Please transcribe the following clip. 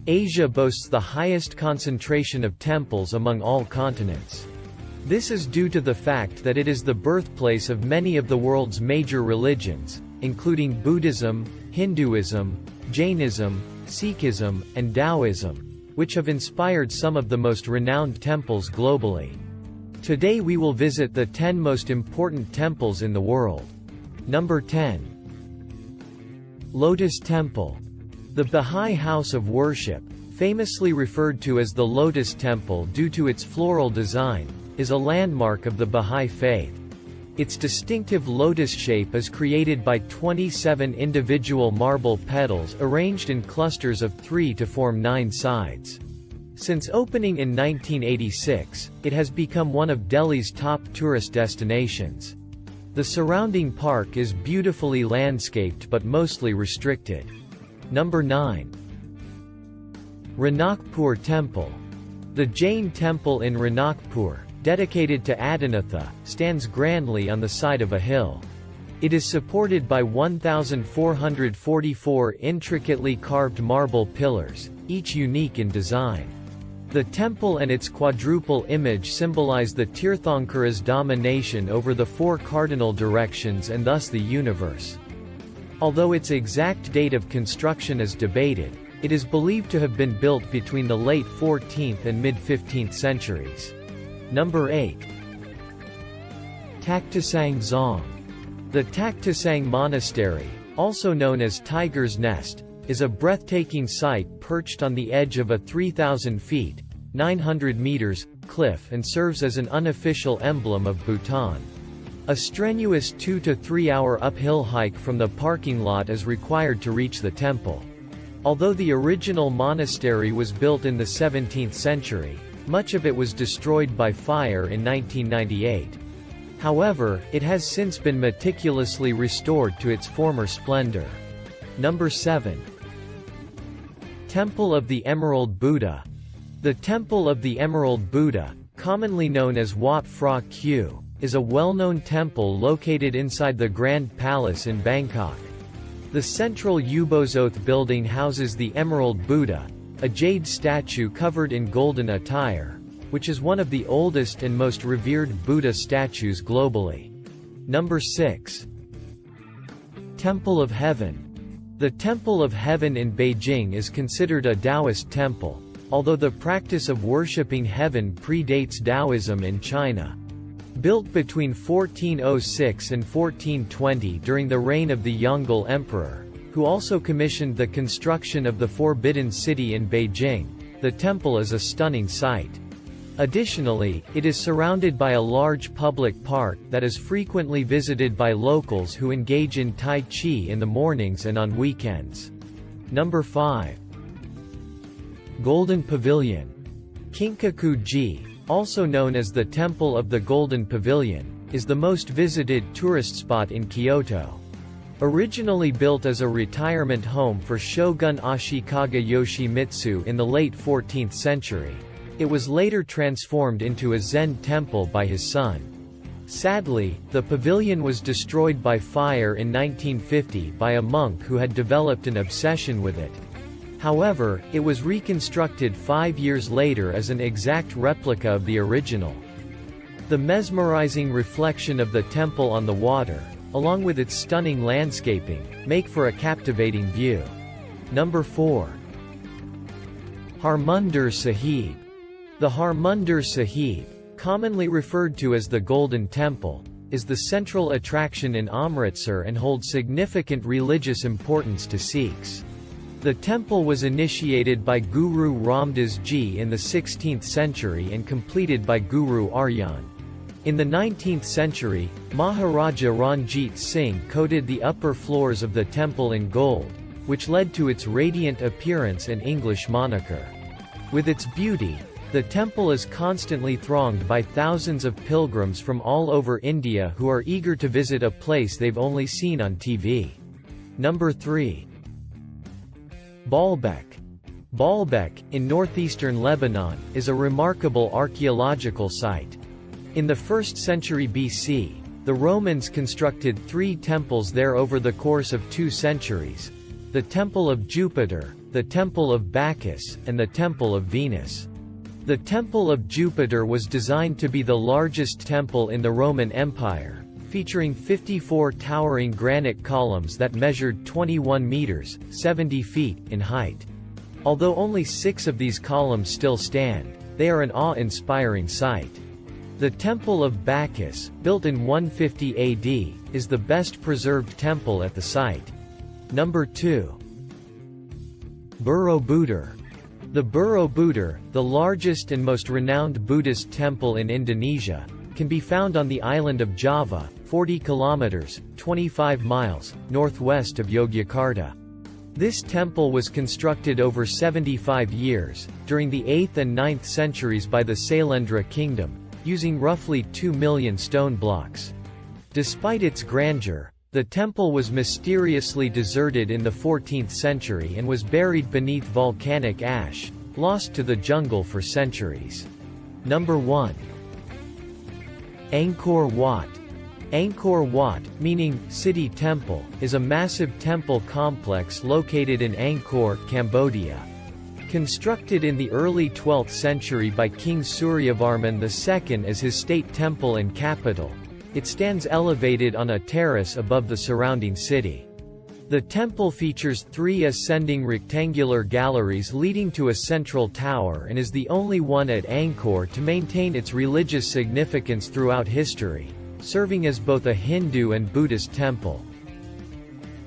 Asia boasts the highest concentration of temples among all continents. This is due to the fact that it is the birthplace of many of the world's major religions, including Buddhism, Hinduism, Jainism, Sikhism, and Taoism, which have inspired some of the most renowned temples globally. Today we will visit the 10 most important temples in the world. Number 10. Lotus Temple. The Bahá'í House of Worship, famously referred to as the Lotus Temple due to its floral design, is a landmark of the Bahá'í faith. Its distinctive lotus shape is created by 27 individual marble petals arranged in clusters of 3 to form 9 sides. Since opening in 1986, it has become one of Delhi's top tourist destinations. The surrounding park is beautifully landscaped but mostly restricted. Number 9. Ranakpur Temple. The Jain temple in Ranakpur, dedicated to Adinatha, stands grandly on the side of a hill. It is supported by 1,444 intricately carved marble pillars, each unique in design. The temple and its quadruple image symbolize the Tirthankara's domination over the 4 cardinal directions and thus the universe. Although its exact date of construction is debated, it is believed to have been built between the late 14th and mid-15th centuries. Number 8. Taktasang Dzong. The Taktasang Monastery, also known as Tiger's Nest, is a breathtaking site perched on the edge of a 3,000 feet (900 meters) cliff and serves as an unofficial emblem of Bhutan. A strenuous 2 to 3 hour uphill hike from the parking lot is required to reach the temple. Although the original monastery was built in the 17th century, much of it was destroyed by fire in 1998. However, it has since been meticulously restored to its former splendor. Number 7. Temple of the Emerald Buddha. The Temple of the Emerald Buddha, commonly known as Wat Phra Kyu, is a well-known temple located inside the Grand Palace in Bangkok. The central Ubozoth building houses the Emerald Buddha, a jade statue covered in golden attire, which is one of the oldest and most revered Buddha statues globally. Number 6. Temple of Heaven. The Temple of Heaven in Beijing is considered a Taoist temple, although the practice of worshipping heaven predates Taoism in China. Built between 1406 and 1420 during the reign of the Yongle Emperor, who also commissioned the construction of the Forbidden City in Beijing, the temple is a stunning sight. Additionally, it is surrounded by a large public park that is frequently visited by locals who engage in Tai Chi in the mornings and on weekends. Number 5. Golden Pavilion. Kinkaku-ji, also known as the Temple of the Golden Pavilion, is the most visited tourist spot in Kyoto. Originally built as a retirement home for Shogun Ashikaga Yoshimitsu in the late 14th century, it was later transformed into a Zen temple by his son. Sadly, the pavilion was destroyed by fire in 1950 by a monk who had developed an obsession with it. However, it was reconstructed 5 years later as an exact replica of the original. The mesmerizing reflection of the temple on the water, along with its stunning landscaping, make for a captivating view. Number 4. Harmandir Sahib. The Harmandir Sahib, commonly referred to as the Golden Temple, is the central attraction in Amritsar and holds significant religious importance to Sikhs. The temple was initiated by Guru Ramdas Ji in the 16th century and completed by Guru Arjan. In the 19th century, Maharaja Ranjit Singh coated the upper floors of the temple in gold, which led to its radiant appearance and English moniker. With its beauty, the temple is constantly thronged by thousands of pilgrims from all over India who are eager to visit a place they've only seen on TV. Number 3. Baalbek. Baalbek, in northeastern Lebanon, is a remarkable archaeological site. In the 1st century BC, the Romans constructed 3 temples there over the course of 2 centuries: the Temple of Jupiter, the Temple of Bacchus, and the Temple of Venus. The Temple of Jupiter was designed to be the largest temple in the Roman Empire, featuring 54 towering granite columns that measured 21 meters, 70 feet, in height. Although only 6 of these columns still stand, they are an awe-inspiring sight. The Temple of Bacchus, built in 150 AD, is the best preserved temple at the site. Number 2. Borobudur. The Borobudur, the largest and most renowned Buddhist temple in Indonesia, can be found on the island of Java, 40 kilometers, 25 miles, northwest of Yogyakarta. This temple was constructed over 75 years, during the 8th and 9th centuries by the Sailendra kingdom, using roughly 2 million stone blocks. Despite its grandeur, the temple was mysteriously deserted in the 14th century and was buried beneath volcanic ash, lost to the jungle for centuries. Number 1. Angkor Wat. Angkor Wat, meaning City Temple, is a massive temple complex located in Angkor, Cambodia. Constructed in the early 12th century by King Suryavarman II as his state temple and capital, it stands elevated on a terrace above the surrounding city. The temple features 3 ascending rectangular galleries leading to a central tower and is the only one at Angkor to maintain its religious significance throughout history, serving as both a Hindu and Buddhist temple.